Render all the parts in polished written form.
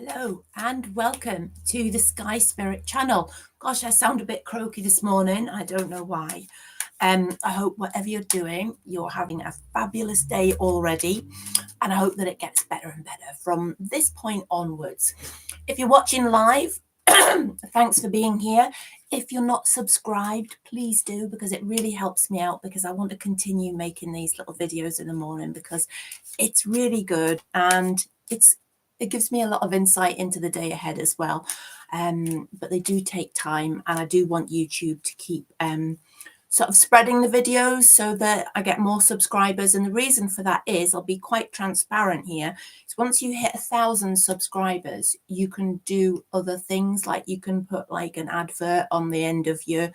Hello and welcome to the Sky Spirit channel. Gosh, I sound a bit croaky this morning. I don't know why. I hope whatever you're doing, you're having a fabulous day already. And I hope that it gets better and better from this point onwards. If you're watching live, thanks for being here. If you're not subscribed, please do, because it really helps me out, because I want to continue making these little videos in the morning because it's really good and it gives me a lot of insight into the day ahead as well. But they do take time, and I do want YouTube to keep sort of spreading the videos so that I get more subscribers. And the reason for that is, I'll be quite transparent here, is once you hit 1,000 subscribers, you can do other things, like you can put like an advert on the end of your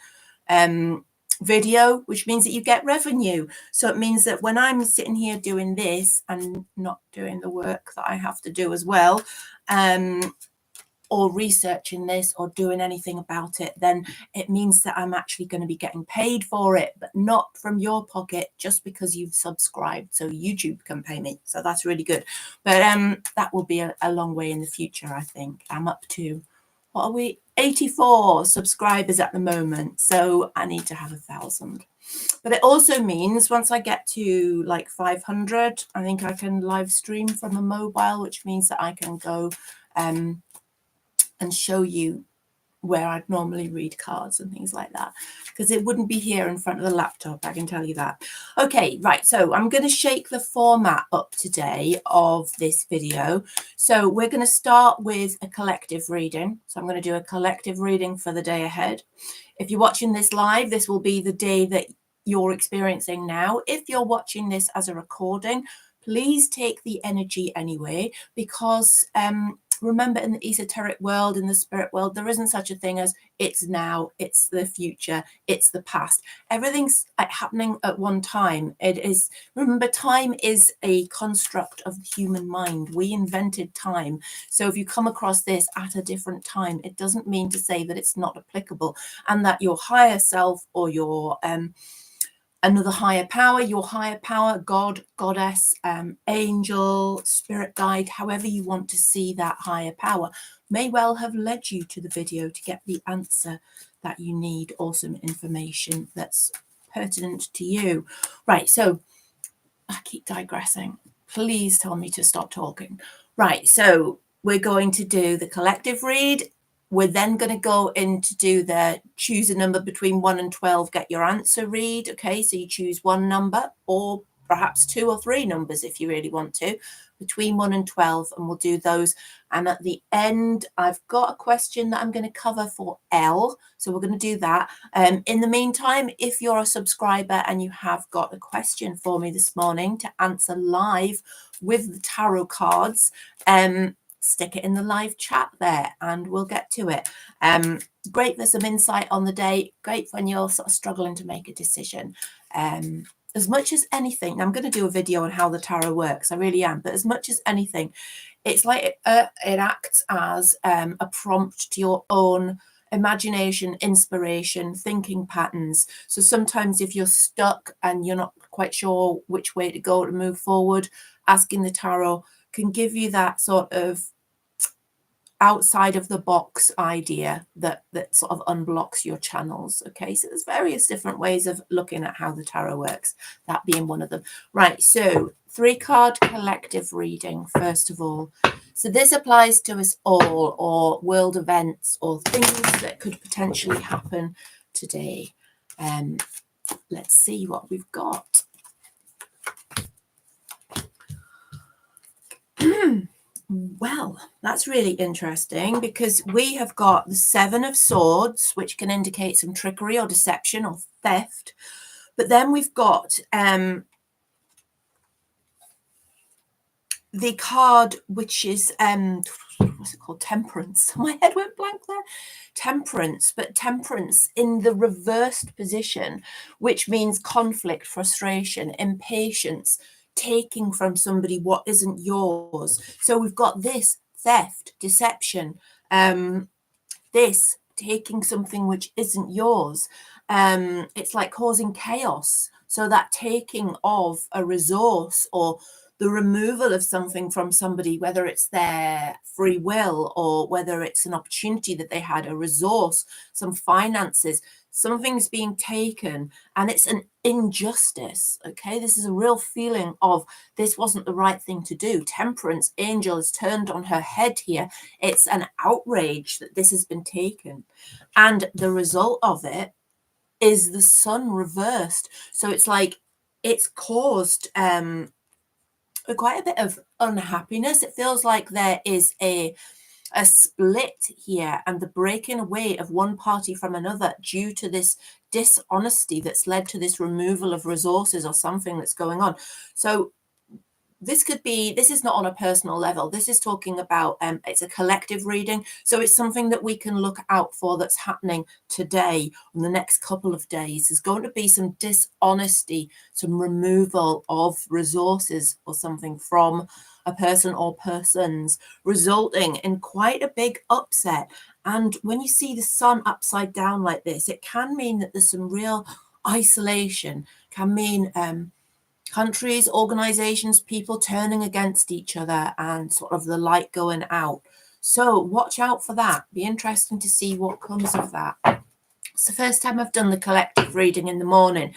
video, which means that you get revenue. So it means that when I'm sitting here doing this and not doing the work that I have to do as well, or researching this or doing anything about it, then it means that I'm actually going to be getting paid for it, but not from your pocket, just because you've subscribed. So YouTube can pay me. So that's really good. But that will be a long way in the future, I think. I'm up to, what are we? 84 subscribers at the moment. So I need to have 1,000. But it also means once I get to like 500, I think I can live stream from a mobile, which means that I can go and show you where I'd normally read cards and things like that, because it wouldn't be here in front of the laptop, I can tell you that. Okay, right, so I'm going to shake the format up today of this video. So we're going to start with a collective reading. So I'm going to do a collective reading for the day ahead. If you're watching this live, this will be the day that you're experiencing now. If you're watching this as a recording, please take the energy anyway, because remember, in the esoteric world, in the spirit world, there isn't such a thing as it's now, it's the future, it's the past. Everything's happening at one time. It is, remember, time is a construct of the human mind. We invented time. So if you come across this at a different time, it doesn't mean to say that it's not applicable, and that your higher self, or your another higher power, your higher power, God, goddess, angel, spirit guide, however you want to see that higher power, may well have led you to the video to get the answer that you need, or some information that's pertinent to you. Right, so I keep digressing. Please tell me to stop talking. Right, so we're going to do the collective read. We're then going to go in to do the choose a number between 1 and 12, get your answer read. Okay, so you choose one number, or perhaps 2 or 3 numbers if you really want to, between 1 and 12, and we'll do those. And at the end, I've got a question that I'm going to cover for L, so we're going to do that. In the meantime, if you're a subscriber and you have got a question for me this morning to answer live with the tarot cards, stick it in the live chat there and we'll get to it. Great, there's some insight on the day. Great when you're sort of struggling to make a decision. As much as anything, I'm going to do a video on how the tarot works, I really am, but as much as anything, it's like it acts as a prompt to your own imagination, inspiration, thinking patterns. So sometimes if you're stuck and you're not quite sure which way to go to move forward, asking the tarot can give you that sort of outside of the box idea that sort of unblocks your channels. Okay, so there's various different ways of looking at how the tarot works, that being one of them. Right, so 3-card collective reading first of all. So this applies to us all, or world events, or things that could potentially happen today. Let's see what we've got. Well, that's really interesting, because we have got the 7 of Swords, which can indicate some trickery or deception or theft. But then we've got the card, which is, what's it called? Temperance. My head went blank there. Temperance, but temperance in the reversed position, which means conflict, frustration, impatience, taking from somebody what isn't yours. So we've got this theft, deception, this taking something which isn't yours. It's like causing chaos. So that taking of a resource, or the removal of something from somebody, whether it's their free will or whether it's an opportunity that they had, a resource, some finances, something's being taken and it's an injustice. Okay, this is a real feeling of this wasn't the right thing to do. Temperance angel is turned on her head here. It's an outrage that this has been taken, and the result of it is the sun reversed. So it's like it's caused quite a bit of unhappiness. It feels like there is a split here and the breaking away of one party from another due to this dishonesty that's led to this removal of resources or something that's going on. So this is not on a personal level. This is talking about, it's a collective reading. So it's something that we can look out for that's happening today, in the next couple of days. There's going to be some dishonesty, some removal of resources or something from a person or persons, resulting in quite a big upset. And when you see the sun upside down like this, it can mean that there's some real isolation, can mean countries, organizations, people turning against each other and sort of the light going out. So watch out for that. Be interesting to see what comes of that. It's the first time I've done the collective reading in the morning.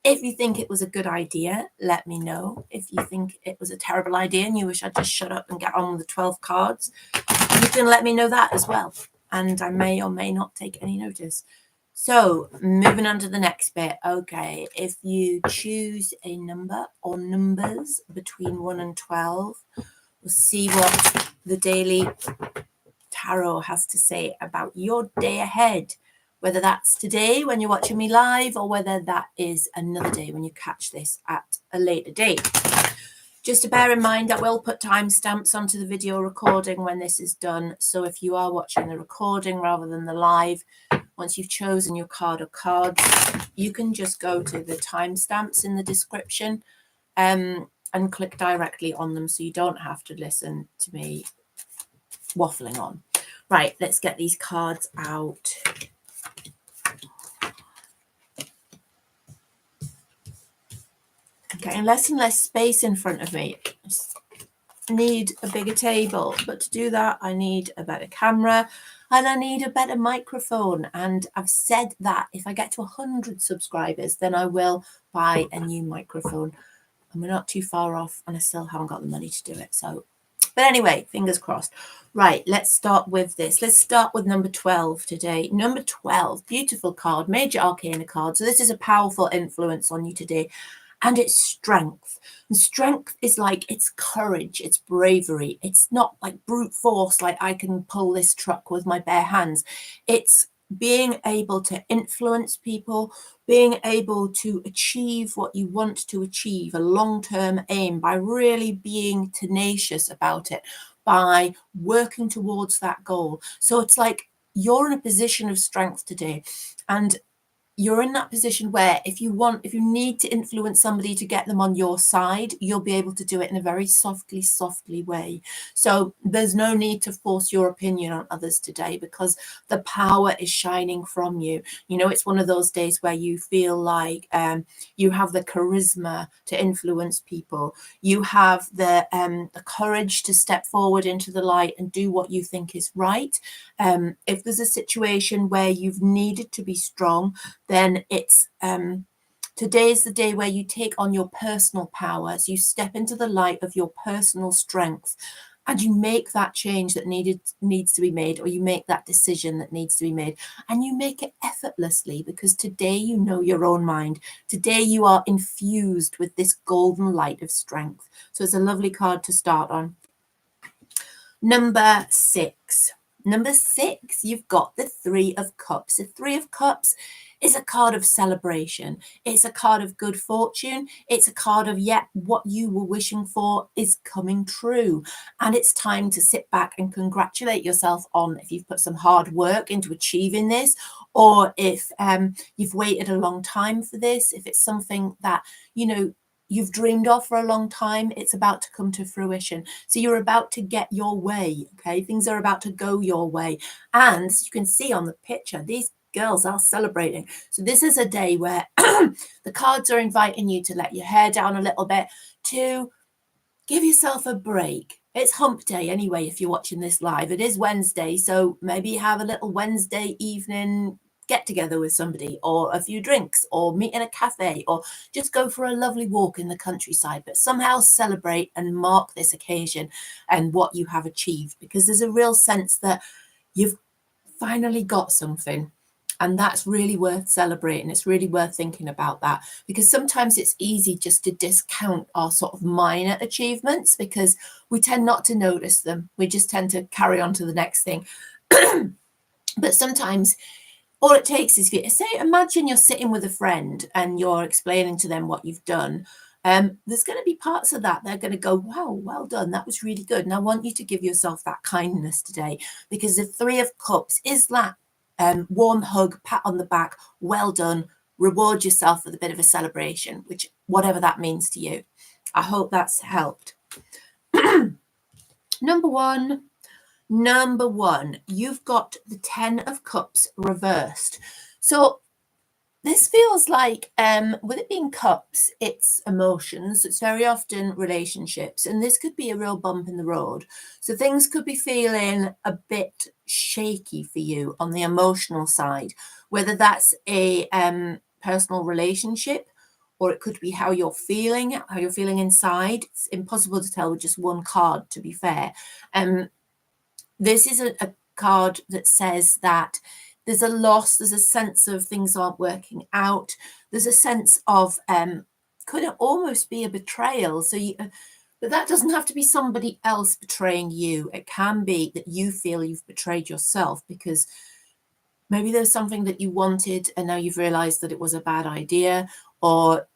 If you think it was a good idea, let me know. If you think it was a terrible idea and you wish I'd just shut up and get on with the 12 cards, you can let me know that as well. And I may or may not take any notice. So moving on to the next bit. Okay, if you choose a number or numbers between 1 and 12, we'll see what the daily tarot has to say about your day ahead, whether that's today when you're watching me live or whether that is another day when you catch this at a later date. Just to bear in mind, I will put timestamps onto the video recording when this is done. So if you are watching the recording rather than the live, once you've chosen your card or cards, you can just go to the timestamps in the description and click directly on them so you don't have to listen to me waffling on. Right, let's get these cards out. Getting less and less space in front of me. I need a bigger table, but to do that I need a better camera and I need a better microphone. And I've said that if I get to 100 subscribers, then I will buy a new microphone. And we're not too far off and I still haven't got the money to do it. So, but anyway, fingers crossed. Right, let's start with this. Let's start with number 12 today. Number 12, beautiful card, major arcana card. So this is a powerful influence on you today. And it's strength. And strength is like, it's courage, it's bravery. It's not like brute force, like I can pull this truck with my bare hands. It's being able to influence people, being able to achieve what you want to achieve, a long-term aim, by really being tenacious about it, by working towards that goal. So it's like you're in a position of strength today. And you're in that position where if you need to influence somebody to get them on your side, you'll be able to do it in a very softly way. So there's no need to force your opinion on others today because the power is shining from you. You know, it's one of those days where you feel like you have the charisma to influence people. You have the courage to step forward into the light and do what you think is right. If there's a situation where you've needed to be strong, then it's today's the day where you take on your personal powers, you step into the light of your personal strength, and you make that change that needs to be made, or you make that decision that needs to be made, and you make it effortlessly because today you know your own mind. Today you are infused with this golden light of strength. So it's a lovely card to start on. Number 6. Number 6, you've got the 3 of Cups. The 3 of Cups is a card of celebration. It's a card of good fortune. It's a card of, what you were wishing for is coming true. And it's time to sit back and congratulate yourself on if you've put some hard work into achieving this, or if you've waited a long time for this, if it's something that, you know, you've dreamed of for a long time, it's about to come to fruition. So you're about to get your way, okay? Things are about to go your way. And as you can see on the picture, these girls are celebrating. So this is a day where the cards are inviting you to let your hair down a little bit, to give yourself a break. It's hump day anyway, if you're watching this live. It is Wednesday, so maybe have a little Wednesday evening get together with somebody, or a few drinks, or meet in a cafe, or just go for a lovely walk in the countryside, but somehow celebrate and mark this occasion and what you have achieved, because there's a real sense that you've finally got something. And that's really worth celebrating. It's really worth thinking about that, because sometimes it's easy just to discount our sort of minor achievements because we tend not to notice them. We just tend to carry on to the next thing. But sometimes all it takes is, say, imagine you're sitting with a friend and you're explaining to them what you've done. There's going to be parts of that they're going to go, wow, well done, that was really good. And I want you to give yourself that kindness today, because the Three of Cups is that warm hug, pat on the back, well done, reward yourself with a bit of a celebration, which whatever that means to you. I hope that's helped. Number one, you've got the 10 of Cups reversed. So this feels like, with it being cups, it's emotions. It's very often relationships, and this could be a real bump in the road. So things could be feeling a bit shaky for you on the emotional side, whether that's a personal relationship, or it could be how you're feeling inside. It's impossible to tell with just one card, to be fair. This is a card that says that there's a loss, there's a sense of things aren't working out. There's a sense of, could it almost be a betrayal? So but that doesn't have to be somebody else betraying you. It can be that you feel you've betrayed yourself, because maybe there's something that you wanted and now you've realized that it was a bad idea, or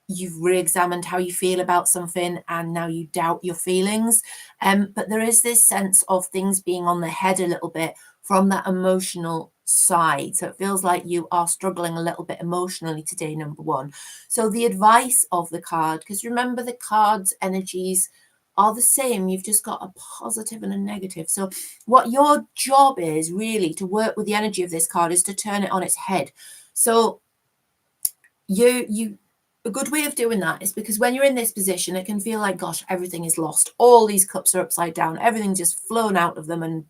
you've re-examined how you feel about something and now you doubt your feelings. But there is this sense of things being on the head a little bit from that emotional side. So it feels like you are struggling a little bit emotionally today, number one. So the advice of the card, because remember the card's energies are the same. You've just got a positive and a negative. So what your job is really to work with the energy of this card is to turn it on its head. So a good way of doing that is, because when you're in this position, it can feel like, gosh, everything is lost. All these cups are upside down. Everything's just flown out of them and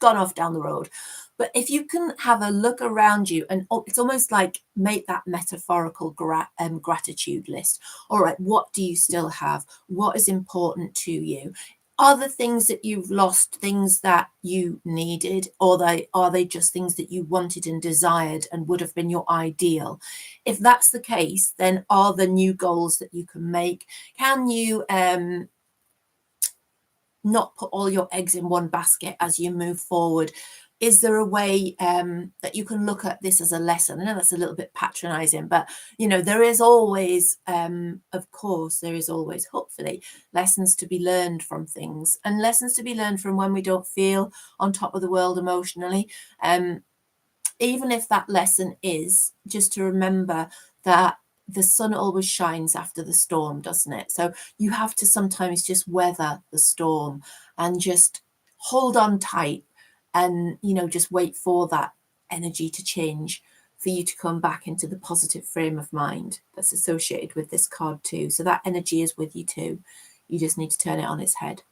gone off down the road. But if you can have a look around you, and it's almost like make that metaphorical gratitude list. All right, what do you still have? What is important to you? Are the things that you've lost things that you needed, or are they just things that you wanted and desired and would have been your ideal? If that's the case, then are there new goals that you can make? Can you not put all your eggs in one basket as you move forward? Is there a way that you can look at this as a lesson? I know that's a little bit patronizing, but there is always, of course, there is always, hopefully, lessons to be learned from things, and lessons to be learned from when we don't feel on top of the world emotionally. Even if that lesson is just to remember that the sun always shines after the storm, doesn't it? So you have to sometimes just weather the storm and just hold on tight and, just wait for that energy to change, for you to come back into the positive frame of mind that's associated with this card too. So that energy is with you too. You just need to turn it on its head.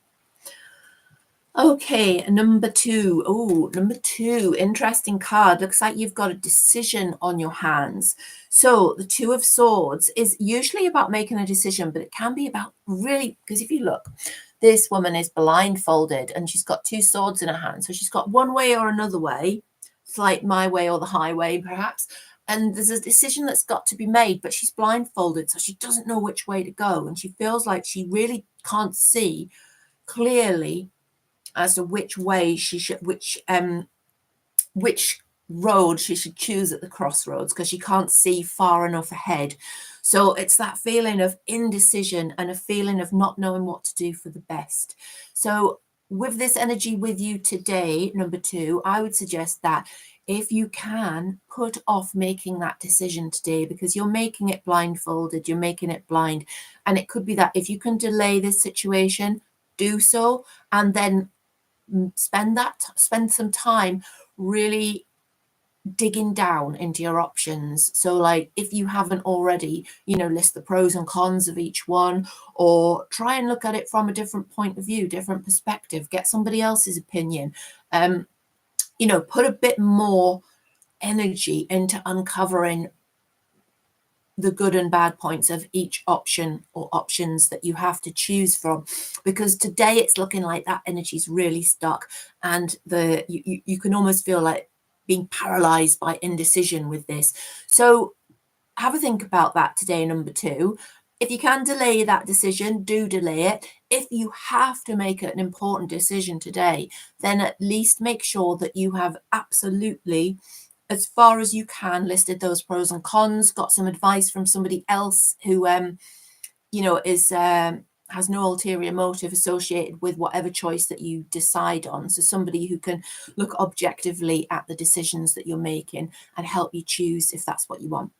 Okay, number two. Oh, number two, interesting card. Looks like you've got a decision on your hands. So the Two of Swords is usually about making a decision, but it can be about really, because if you look, this woman is blindfolded and she's got two swords in her hand. So she's got one way or another way. It's like my way or the highway, perhaps. And there's a decision that's got to be made, but she's blindfolded, so she doesn't know which way to go. And she feels like she really can't see clearly as to which way she should, which road she should choose at the crossroads, because she can't see far enough ahead. So it's that feeling of indecision and a feeling of not knowing what to do for the best. So with this energy with you today, number two, I would suggest that if you can, put off making that decision today, because you're making it blindfolded, you're making it blind. And it could be that if you can delay this situation, do so, and then spend some time really digging down into your options. So like if you haven't already, list the pros and cons of each one, or try and look at it from a different point of view, different perspective, get somebody else's opinion. Put a bit more energy into uncovering the good and bad points of each option or options that you have to choose from, because today it's looking like that energy is really stuck, and you can almost feel like being paralyzed by indecision with this. So have a think about that today, number 2. If you can delay that decision, do delay it. If you have to make an important decision today, then at least make sure that you have absolutely, as far as you can, listed those pros and cons, got some advice from somebody else who is has no ulterior motive associated with whatever choice that you decide on. So somebody who can look objectively at the decisions that you're making and help you choose if that's what you want.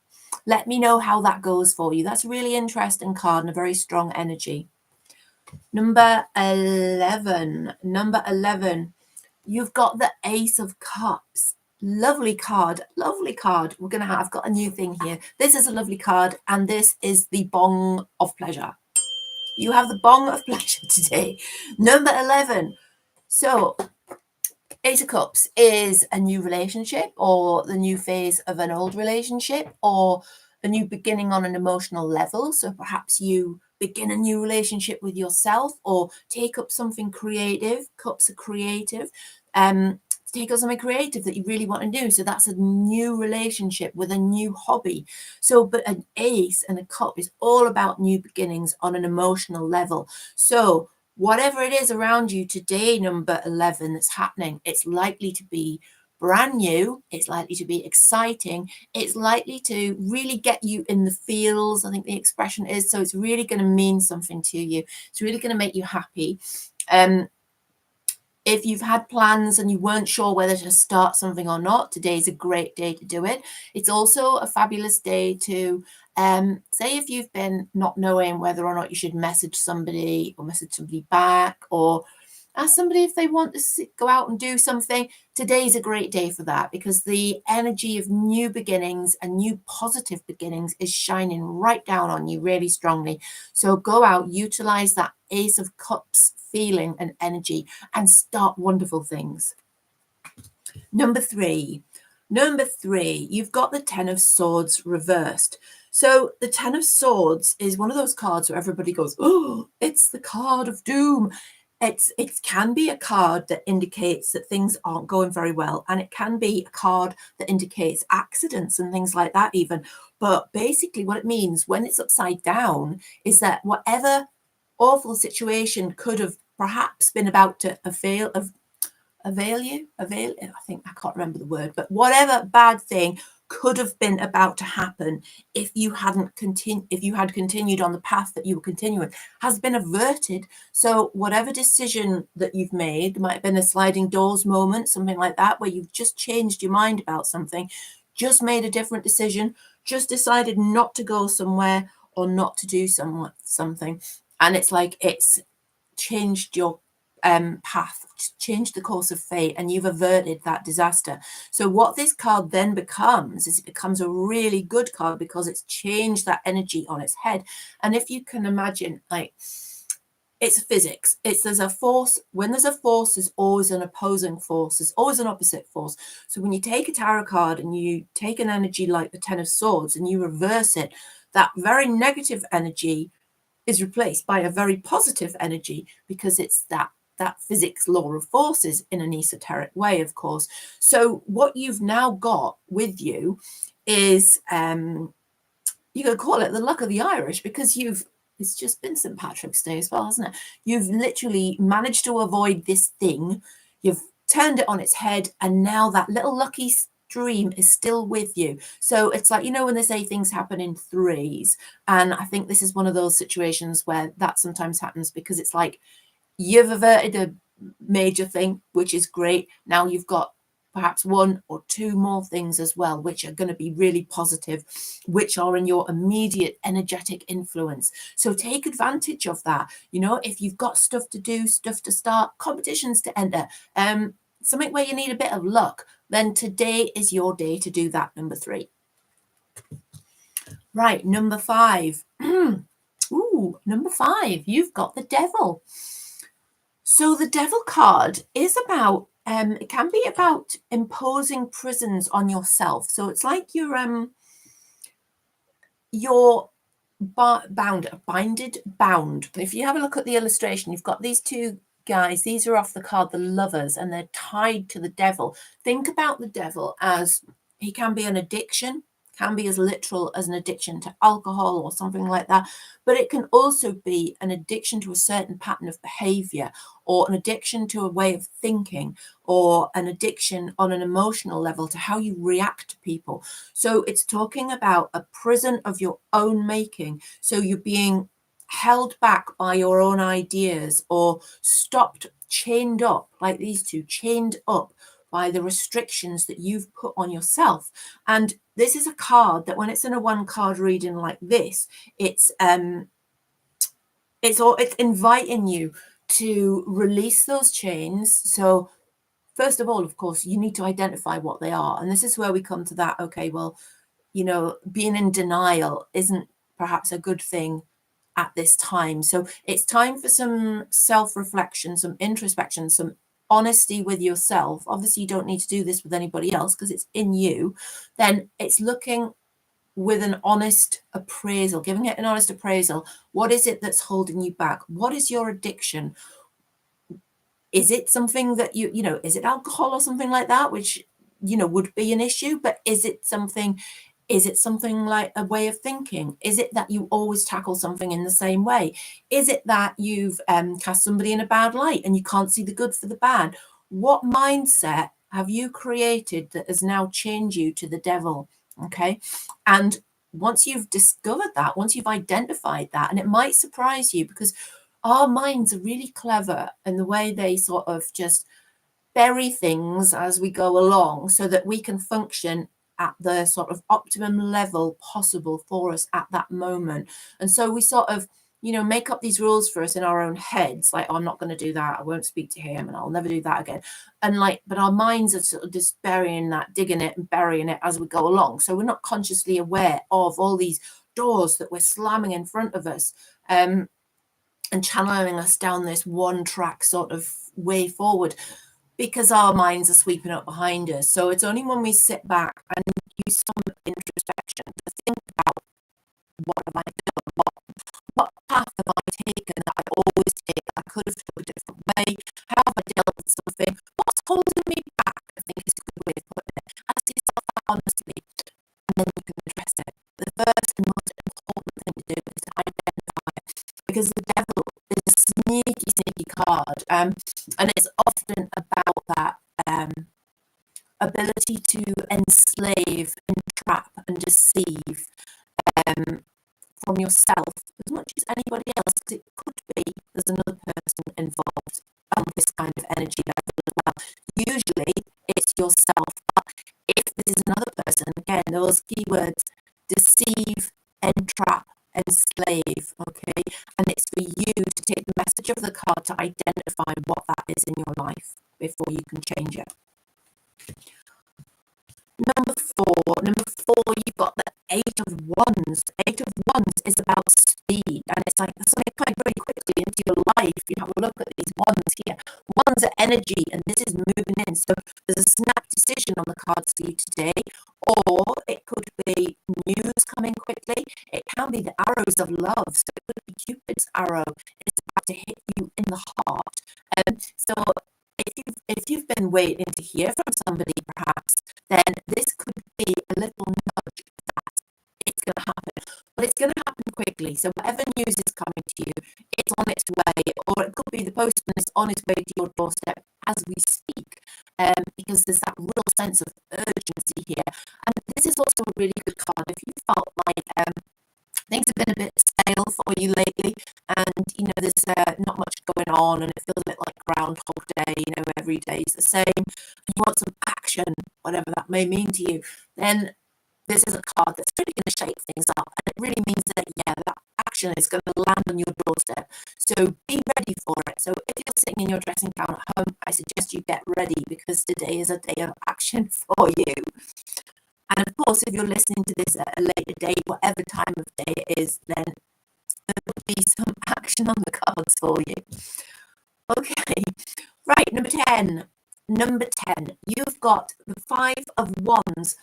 Let me know how that goes for you. That's a really interesting card and a very strong energy. Number 11. You've got the Ace of Cups. Lovely card. I've got a new thing here. This is a lovely card, and this is the Bong of Pleasure. You have the Bong of Pleasure today. Number 11. So Ace of Cups is a new relationship, or the new phase of an old relationship, or a new beginning on an emotional level. So perhaps you begin a new relationship with yourself, or take up something creative. Cups are creative. Take up something creative that you really want to do. So that's a new relationship with a new hobby. So, but an ace and a cup is all about new beginnings on an emotional level. So whatever it is around you today, number 11, that's happening, it's likely to be brand new. It's likely to be exciting. It's likely to really get you in the feels, I think the expression is. So it's really going to mean something to you. It's really going to make you happy. If you've had plans and you weren't sure whether to start something or not, today's a great day to do it. It's also a fabulous day to say if you've been not knowing whether or not you should message somebody or message somebody back, or ask somebody if they want to go out and do something. Today's a great day for that, because the energy of new beginnings and new positive beginnings is shining right down on you really strongly. So go out, utilize that Ace of Cups feeling and energy, and start wonderful things. Number three, you've got the Ten of Swords reversed. So the Ten of Swords is one of those cards where everybody goes, oh, it's the card of doom. It can be a card that indicates that things aren't going very well, and it can be a card that indicates accidents and things like that even. But basically what it means when it's upside down is that whatever awful situation could have perhaps been about to avail, I think, I can't remember the word, but whatever bad thing could have been about to happen if you had continued on the path that you were continuing, has been averted. So whatever decision that you've made, might have been a sliding doors moment, something like that, where you've just changed your mind about something, just made a different decision, just decided not to go somewhere or not to do something, and it's like it's changed your path, changed the course of fate, and you've averted that disaster. So what this card then becomes is, it becomes a really good card because it's changed that energy on its head. And if you can imagine, like, it's physics. There's a force. When there's a force, there's always an opposing force. There's always an opposite force. So when you take a tarot card and you take an energy like the Ten of Swords and you reverse it, that very negative energy is replaced by a very positive energy, because it's that physics law of forces in an esoteric way, of course. So what you've now got with you is you could call it the luck of the Irish, because it's just been St. Patrick's Day as well, hasn't it? You've literally managed to avoid this thing. You've turned it on its head, and now that little lucky stream is still with you. So it's like, when they say things happen in threes, and I think this is one of those situations where that sometimes happens, because it's like you've averted a major thing, which is great. Now you've got perhaps one or two more things as well, which are going to be really positive, which are in your immediate energetic influence. So take advantage of that. If you've got stuff to do, stuff to start, competitions to enter, something where you need a bit of luck, then today is your day to do that, number 3. Right, number 5. Ooh, number 5, you've got the devil. So the devil card is about, it can be about imposing prisons on yourself. So it's like you're bound. If you have a look at the illustration, you've got these 2 guys. These are off the card, the lovers, and they're tied to the devil. Think about the devil as he can be an addiction, can be as literal as an addiction to alcohol or something like that, but it can also be an addiction to a certain pattern of behavior, or an addiction to a way of thinking, or an addiction on an emotional level to how you react to people. So it's talking about a prison of your own making. So you're being held back by your own ideas, or stopped, chained up, like these 2, chained up by the restrictions that you've put on yourself. And this is a card that when it's in a 1 card reading like this, it's inviting you to release those chains. So first of all, of course, you need to identify what they are. And this is where we come to that, okay, well, you know, being in denial isn't perhaps a good thing at this time. So it's time for some self-reflection, some introspection, some honesty with yourself. Obviously, you don't need to do this with anybody else because it's in you. Then it's looking with an honest appraisal, giving it an honest appraisal. What is it that's holding you back? What is your addiction? Is it something that you know, is it alcohol or something like that, which, you know, would be an issue? But is it something like a way of thinking? Is it that you always tackle something in the same way? Is it that you've cast somebody in a bad light and you can't see the good for the bad? What mindset have you created that has now chained you to the devil? Okay. And once you've discovered that, once you've identified that, and it might surprise you because our minds are really clever in the way they sort of just bury things as we go along so that we can function at the sort of optimum level possible for us at that moment. And so we sort of, you know, make up these rules for us in our own heads, like, oh, I'm not going to do that, I won't speak to him, and I'll never do that again. And like, but our minds are sort of just burying that, digging it and burying it as we go along. So we're not consciously aware of all these doors that we're slamming in front of us, and channeling us down this one track sort of way forward, because our minds are sweeping up behind us. So it's only when we sit back and use some introspection to think about, what have I done? What path have I taken that I always take? I could have took a different way. How have I dealt with something? What's holding me back? I think is a good way of putting it. Ask yourself that honestly, and then you can address it. The first and most important thing to do is to identify it, because the devil is a sneaky card, and it's often about that ability to enslave, entrap, and deceive from yourself as much as anybody else, because it could be there's another person involved on this kind of energy level as well. Usually it's yourself, but if this is another person, again, those keywords: deceive, entrap, enslave, okay? And it's for you to take the message of the card to identify what that is in your life before you can change it. Number four, you've got the 8 of Wands. 8 of Wands is about speed, and it's like something coming very quickly into your life. You have a look at these wands here. Wands are energy, and this is moving in. So there's a snap decision on the cards for you today, or it could be news coming quickly. It can be the arrows of love. So it could be Cupid's arrow. It's about to hit you in the heart. So if you've been waiting to hear from somebody, perhaps, then this could be a little nudge that it's going to happen. But it's going to happen quickly. So whatever news is coming to you, it's on its way. Or it could be the postman is on his way to your doorstep as we speak. Because there's that real sense of urgency here. And this is also a really good card. If you felt like things have been a bit stale for you lately, and you know there's not much going on, and it feels a bit like Groundhog Day, you know, every day is the same, and you want some action, whatever that may mean to you, then this is a card that's really going to shake things up. And it really means that, yeah, that action is going to land on your doorstep. So be ready for it. So if you're sitting in your dressing gown at home, I suggest you get ready, because today is a day of action for you. And of course, if you're listening to this at a later date, whatever time of day it is, then there will be some action on the cards for you. Okay, right, number 10. Number 10, you've got the 5 of Wands.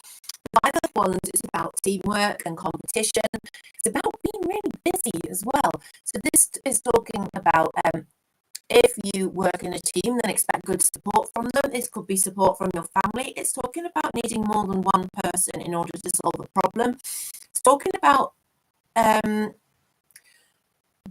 The 5 of Wands is about teamwork and competition. It's about being really busy as well. So this is talking about if you work in a team, then expect good support from them. This could be support from your family. It's talking about needing more than one person in order to solve a problem. It's talking about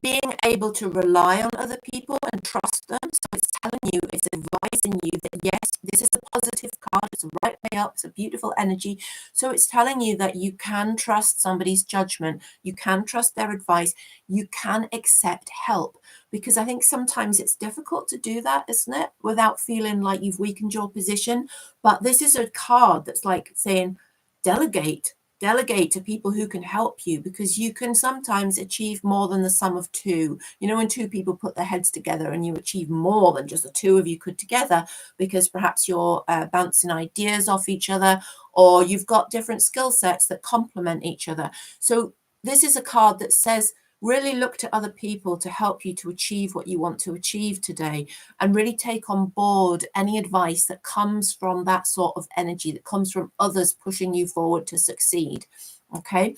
being able to rely on other people and trust them. So it's telling you, it's advising you that yes, this is a positive card, it's a right way up, it's a beautiful energy. So it's telling you that you can trust somebody's judgment, you can trust their advice, you can accept help. Because I think sometimes it's difficult to do that, isn't it? Without feeling like you've weakened your position. But this is a card that's like saying, delegate to people who can help you, because you can sometimes achieve more than the sum of two. You know, when two people put their heads together and you achieve more than just the two of you could together, because perhaps you're bouncing ideas off each other, or you've got different skill sets that complement each other. So this is a card that says, really look to other people to help you to achieve what you want to achieve today, and really take on board any advice that comes from that sort of energy, that comes from others pushing you forward to succeed. Okay.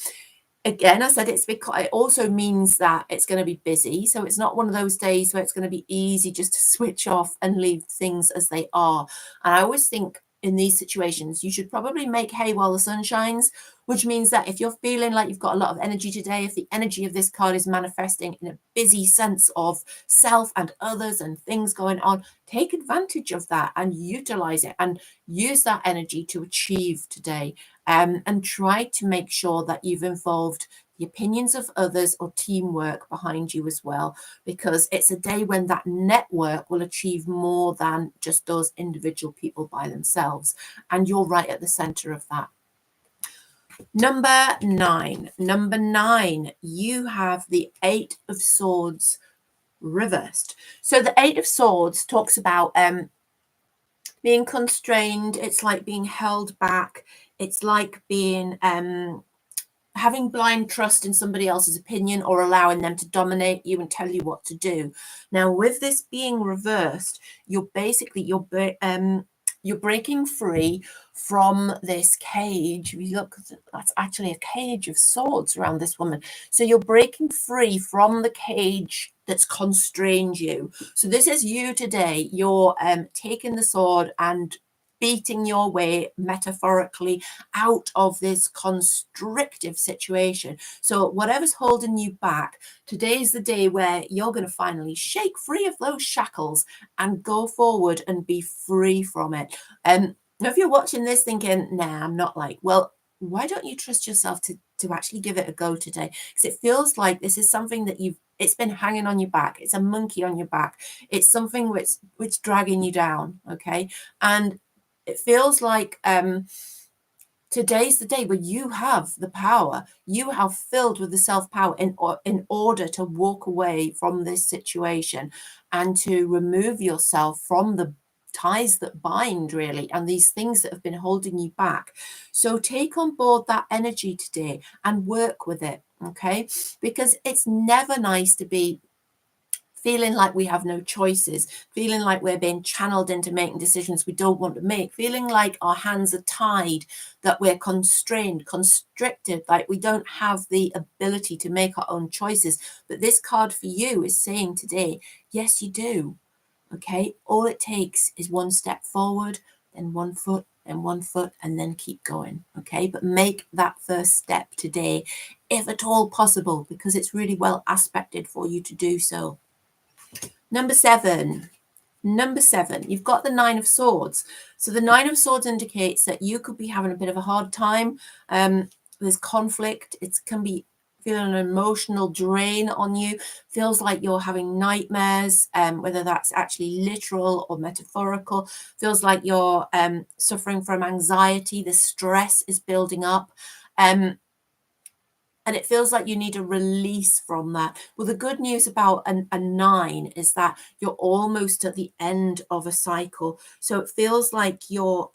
Again, I said it's because it also means that it's going to be busy. So it's not one of those days where it's going to be easy just to switch off and leave things as they are. And I always think in these situations, you should probably make hay while the sun shines, which means that if you're feeling like you've got a lot of energy today, if the energy of this card is manifesting in a busy sense of self and others and things going on, take advantage of that and utilize it and use that energy to achieve today. And try to make sure that you've involved the opinions of others or teamwork behind you as well, because it's a day when that network will achieve more than just those individual people by themselves. And you're right at the center of that. Number 9. Number 9, you have the 8 of Swords reversed. So the 8 of Swords talks about being constrained. It's like being held back. It's like being having blind trust in somebody else's opinion, or allowing them to dominate you and tell you what to do. Now, with this being reversed, you're breaking free from this cage. If you look, that's actually a cage of swords around this woman. So you're breaking free from the cage that's constrained you. So this is you today. You're taking the sword and beating your way metaphorically out of this constrictive situation. So whatever's holding you back, today's the day where you're going to finally shake free of those shackles and go forward and be free from it. Now, if you're watching this thinking, nah, I'm not like, well, why don't you trust yourself to actually give it a go today? Because it feels like this is something that it's been hanging on your back. It's a monkey on your back. It's something which dragging you down. Okay. And it feels like today's the day where you have the power. You are filled with the self-power in order to walk away from this situation and to remove yourself from the ties that bind, really, and these things that have been holding you back. So take on board that energy today and work with it, okay? Because it's never nice to be feeling like we have no choices, feeling like we're being channeled into making decisions we don't want to make, feeling like our hands are tied, that we're constrained, constricted, like we don't have the ability to make our own choices. But this card for you is saying today, yes, you do. Okay, all it takes is one step forward, then 1 foot, then 1 foot, and then keep going. Okay, but make that first step today, if at all possible, because it's really well aspected for you to do so. Number 7, you've got the 9 of Swords. So the 9 of Swords indicates that you could be having a bit of a hard time. There's conflict. It can be feeling an emotional drain on you. Feels like you're having nightmares, whether that's actually literal or metaphorical. Feels like you're suffering from anxiety. The stress is building up. And and it feels like you need a release from that. Well, the good news about a 9 is that you're almost at the end of a cycle. So it feels like you're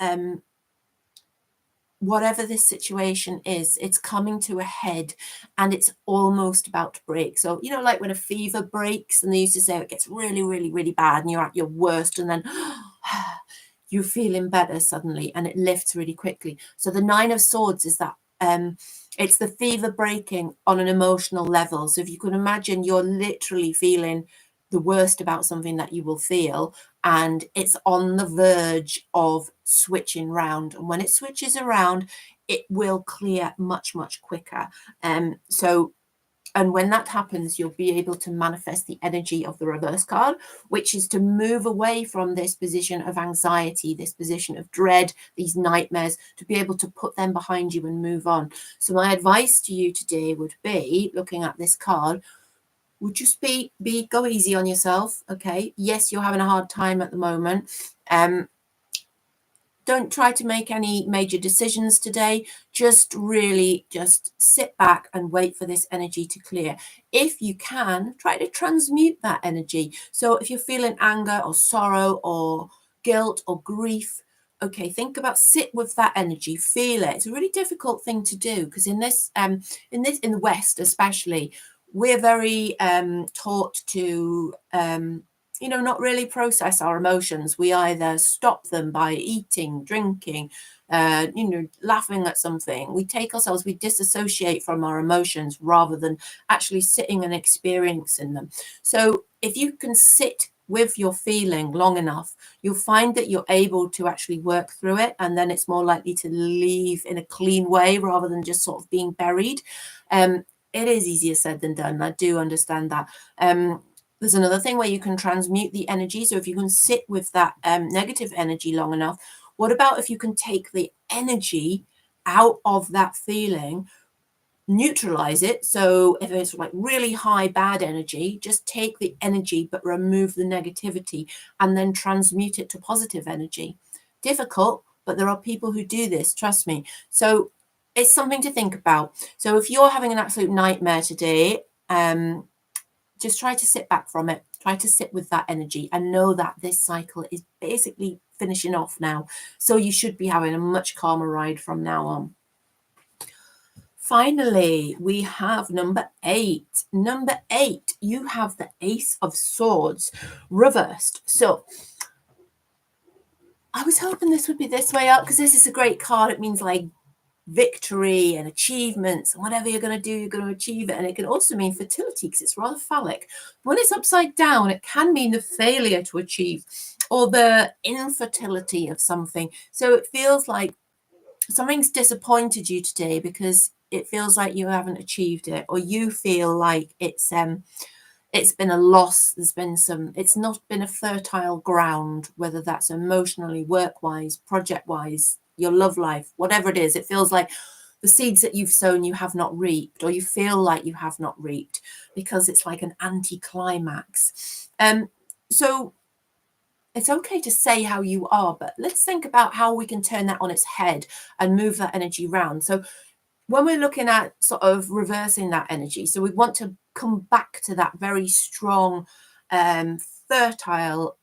whatever this situation is, it's coming to a head and it's almost about to break. So, you know, like when a fever breaks, and they used to say it gets really, really, really bad and you're at your worst, and then you're feeling better suddenly and it lifts really quickly. So the 9 of Swords is that it's the fever breaking on an emotional level. So if you can imagine, you're literally feeling the worst about something that you will feel, and it's on the verge of switching round. And when it switches around, it will clear much, much quicker. And when that happens, you'll be able to manifest the energy of the reverse card, which is to move away from this position of anxiety, this position of dread, these nightmares, to be able to put them behind you and move on. So my advice to you today would be, looking at this card, would just be go easy on yourself. Okay, yes, you're having a hard time at the moment. Don't try to make any major decisions today. Just really just sit back and wait for this energy to clear. If you can, try to transmute that energy. So if you're feeling anger or sorrow or guilt or grief, okay, think about, sit with that energy, feel it. It's a really difficult thing to do, because in the West especially, we're very taught to not really process our emotions. We either stop them by eating, drinking, laughing at something. We disassociate from our emotions rather than actually sitting and experiencing them. So if you can sit with your feeling long enough, you'll find that you're able to actually work through it, and then it's more likely to leave in a clean way rather than just sort of being buried. It is easier said than done. I do understand that. There's another thing where you can transmute the energy. So if you can sit with that negative energy long enough, what about if you can take the energy out of that feeling, neutralize it? So if it's like really high bad energy, just take the energy but remove the negativity and then transmute it to positive energy. Difficult, but there are people who do this, trust me. So it's something to think about. So if you're having an absolute nightmare today, just try to sit back from it. Try to sit with that energy and know that this cycle is basically finishing off now. So you should be having a much calmer ride from now on. Finally, we have number 8. Number 8, you have the Ace of Swords reversed. So I was hoping this would be this way up, because this is a great card. It means like victory and achievements, and whatever you're going to do, you're going to achieve it. And it can also mean fertility, because it's rather phallic. When it's upside down, it can mean the failure to achieve or the infertility of something. So it feels like something's disappointed you today, because it feels like you haven't achieved it, or you feel like it's been a loss. It's not been a fertile ground, whether that's emotionally, work-wise, project-wise, your love life, whatever it is. It feels like the seeds that you've sown you have not reaped, or you feel like you have not reaped, because it's like an anti-climax. So it's okay to say how you are, but let's think about how we can turn that on its head and move that energy around. So when we're looking at sort of reversing that energy, so we want to come back to that very strong, fertile,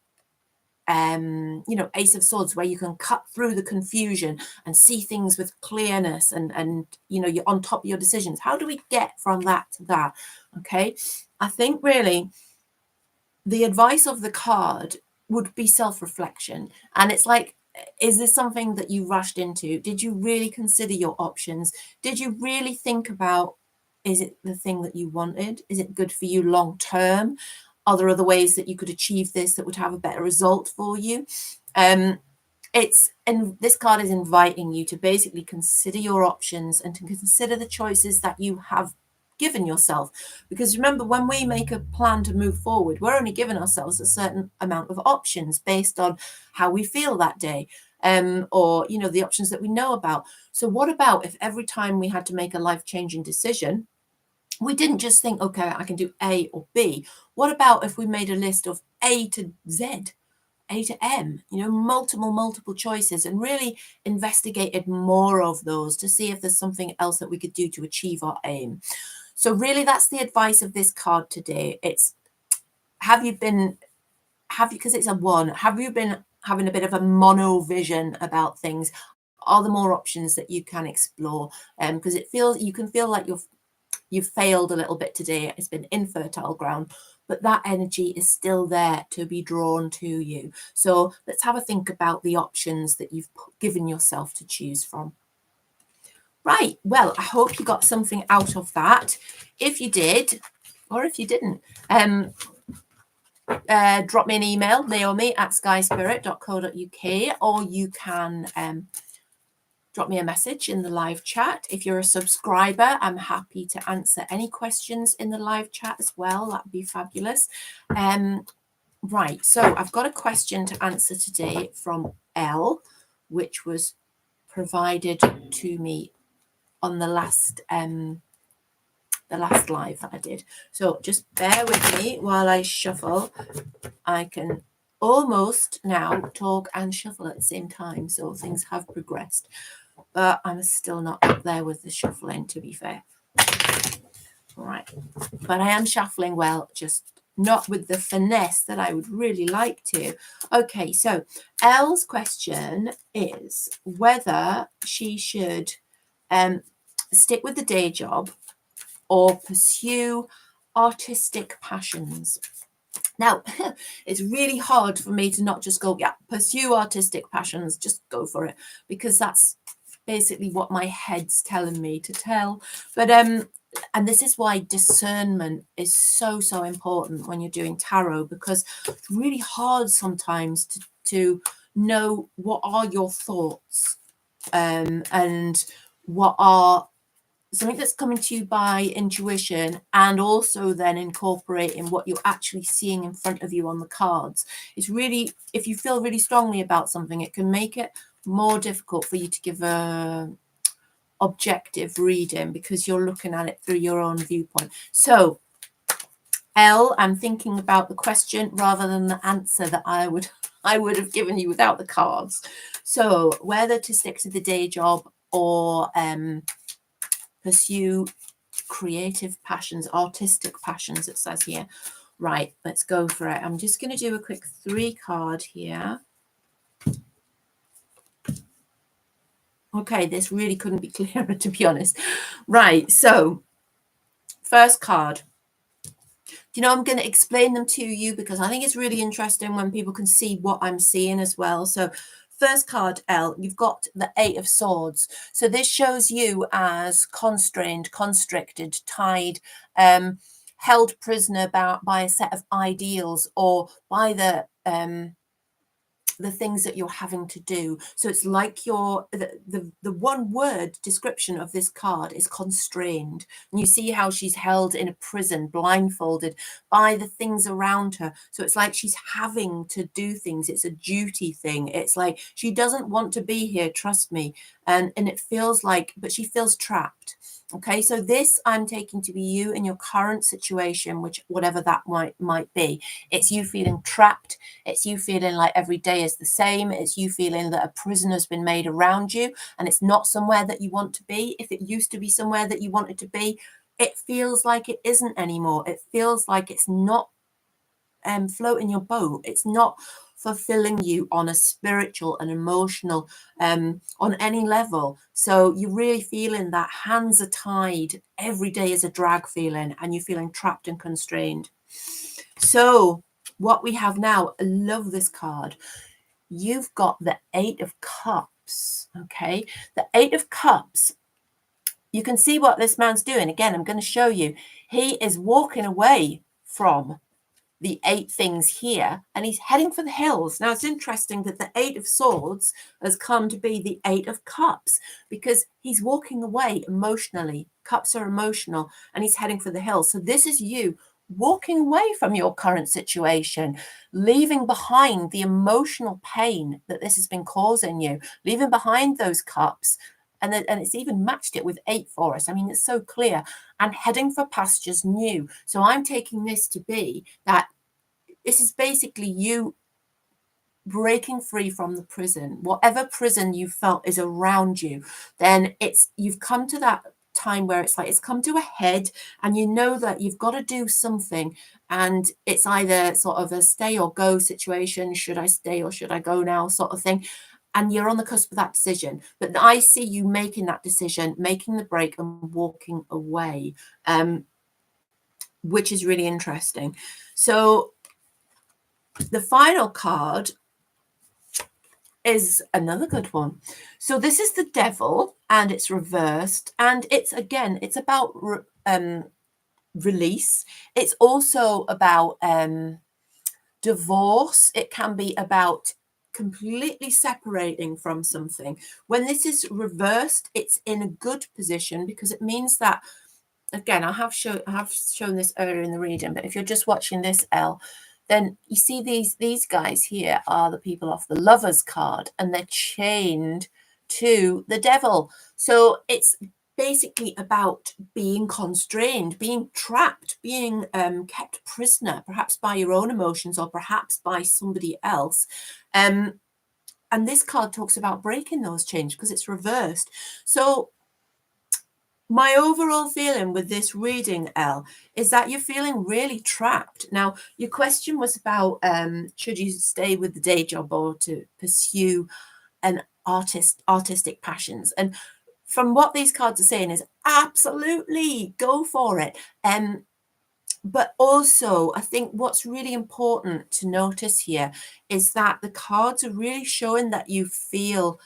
Ace of Swords, where you can cut through the confusion and see things with clearness, and you're on top of your decisions. How do we get from that to that? Okay, I think really the advice of the card would be self-reflection. And it's like, is this something that you rushed into? Did you really consider your options? Did you really think about, is it the thing that you wanted? Is it good for you long term? Are there other ways that you could achieve this that would have a better result for you? And this card is inviting you to basically consider your options and to consider the choices that you have given yourself. Because remember, when we make a plan to move forward, we're only giving ourselves a certain amount of options based on how we feel that day, or the options that we know about. So what about if every time we had to make a life-changing decision, we didn't just think, okay, I can do A or B? What about if we made a list of A to Z? A to M, multiple choices, and really investigated more of those to see if there's something else that we could do to achieve our aim. So really, that's the advice of this card today. It's, because it's a 1, have you been having a bit of a mono vision about things? Are there more options that you can explore? Because you can feel like you've failed a little bit today. It's been infertile ground, but that energy is still there to be drawn to you. So let's have a think about the options that you've given yourself to choose from. Right, well, I hope you got something out of that. If you did, or if you didn't, drop me an email, naomi@skyspirit.co.uk, or you can drop me a message in the live chat. If you're a subscriber, I'm happy to answer any questions in the live chat as well. That'd be fabulous. Right, so I've got a question to answer today from Elle, which was provided to me on the last live that I did. So just bear with me while I shuffle. I can almost now talk and shuffle at the same time, so things have progressed, but I'm still not up there with the shuffling, to be fair. All right, but I am shuffling well, just not with the finesse that I would really like to. Okay, so Elle's question is whether she should stick with the day job or pursue artistic passions. Now, it's really hard for me to not just go, yeah, pursue artistic passions, just go for it, because that's basically what my head's telling me to tell. But and this is why discernment is so important when you're doing tarot, because it's really hard sometimes to know what are your thoughts and what are something that's coming to you by intuition, and also then incorporating what you're actually seeing in front of you on the cards. It's really, if you feel really strongly about something, it can make it more difficult for you to give a objective reading because you're looking at it through your own viewpoint. So Elle, I'm thinking about the question rather than the answer that I would have given you without the cards. So whether to stick to the day job or pursue creative passions, artistic passions, it says here. Right, let's go for it. I'm just going to do a quick 3 card here. Okay, this really couldn't be clearer, to be honest. Right, so first card. I'm going to explain them to you because I think it's really interesting when people can see what I'm seeing as well. So first card, Elle, you've got the 8 of Swords. So this shows you as constrained, constricted, tied, held prisoner by a set of ideals or by the things that you're having to do. So it's like the one word description of this card is constrained. And you see how she's held in a prison, blindfolded by the things around her. So it's like she's having to do things. It's a duty thing. It's like she doesn't want to be here, trust me. And it feels like, but she feels trapped. Okay, so this I'm taking to be you in your current situation, which whatever that might be. It's you feeling trapped. It's you feeling like every day is the same. It's you feeling that a prison has been made around you and it's not somewhere that you want to be. If it used to be somewhere that you wanted to be, it feels like it isn't anymore. It feels like it's not floating your boat. It's not fulfilling you on a spiritual and emotional on any level. So you're really feeling that hands are tied, every day is a drag feeling, and you're feeling trapped and constrained. So what we have now, I love this card. You've got the 8 of Cups. Okay, the 8 of Cups, you can see what this man's doing. Again, I'm going to show you. He is walking away from the 8 things here, and he's heading for the hills. Now, it's interesting that the 8 of Swords has come to be the 8 of Cups because he's walking away emotionally. Cups are emotional, and he's heading for the hills. So this is you walking away from your current situation, leaving behind the emotional pain that this has been causing you, leaving behind those cups. And it's even matched it with 8 for us. I mean, it's so clear. And heading for pastures new. So I'm taking this to be that this is basically you breaking free from the prison, whatever prison you felt is around you, then you've come to that time where it's like it's come to a head, and you know that you've got to do something, and it's either sort of a stay or go situation. Should I stay or should I go now, sort of thing. And you're on the cusp of that decision. But I see you making that decision, making the break and walking away, which is really interesting. So the final card is another good one. So this is the Devil, and it's reversed, and it's about release. It's also about divorce. It can be about completely separating from something. When this is reversed, it's in a good position, because it means that, again, I have shown this earlier in the reading, but if you're just watching this, Elle, then you see these guys here are the people off the Lovers card, and they're chained to the Devil. So it's basically about being constrained, being trapped, being kept prisoner, perhaps by your own emotions or perhaps by somebody else. And this card talks about breaking those chains because it's reversed. So my overall feeling with this reading, Elle, is that you're feeling really trapped. Now, your question was about should you stay with the day job or to pursue an artistic passions. And from what these cards are saying is absolutely go for it. But also, I think what's really important to notice here is that the cards are really showing that you feel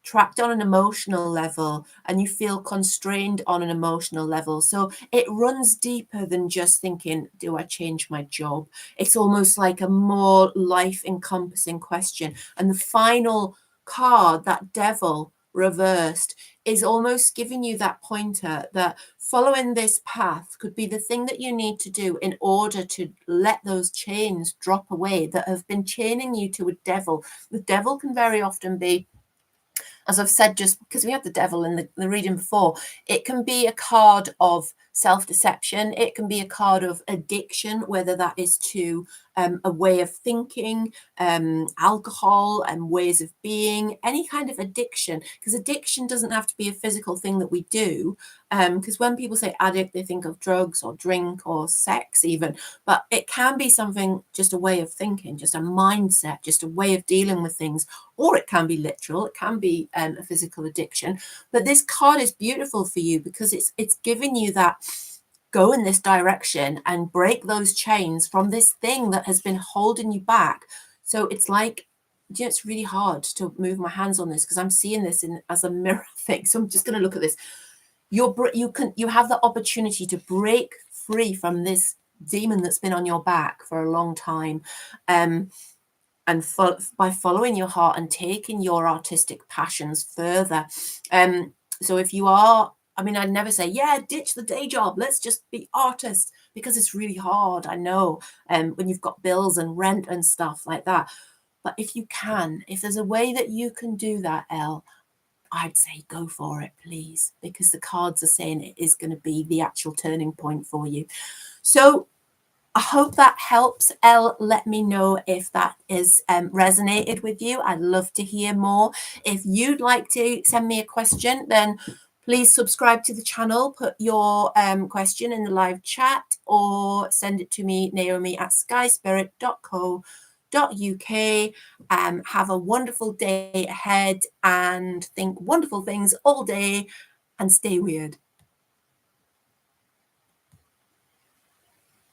trapped on an emotional level, and you feel constrained on an emotional level. So it runs deeper than just thinking, do I change my job? It's almost like a more life encompassing question. And the final card, that Devil reversed, is almost giving you that pointer that following this path could be the thing that you need to do in order to let those chains drop away that have been chaining you to a devil. The devil can very often be, as I've said, just because we had the Devil in the reading before, it can be a card of self-deception. It can be a card of addiction, whether that is to a way of thinking, alcohol and ways of being, any kind of addiction, because addiction doesn't have to be a physical thing that we do. Because when people say addict, they think of drugs or drink or sex even, but it can be something, just a way of thinking, just a mindset, just a way of dealing with things, or it can be literal, it can be a physical addiction. But this card is beautiful for you because it's giving you that go in this direction and break those chains from this thing that has been holding you back. So it's like, it's really hard to move my hands on this because I'm seeing this as a mirror thing. So I'm just going to look at this. You have the opportunity to break free from this demon that's been on your back for a long time, and by following your heart and taking your artistic passions further. So if you are, I mean, I'd never say, yeah, ditch the day job, let's just be artists, because it's really hard, I know, when you've got bills and rent and stuff like that. But if you can, if there's a way that you can do that, Elle, I'd say go for it, please, because the cards are saying it is going to be the actual turning point for you. So I hope that helps, Elle. Let me know if that is resonated with you. I'd love to hear more. If you'd like to send me a question, then please subscribe to the channel, put your question in the live chat, or send it to me, naomi@skyspirit.co.uk. Have a wonderful day ahead and think wonderful things all day and stay weird.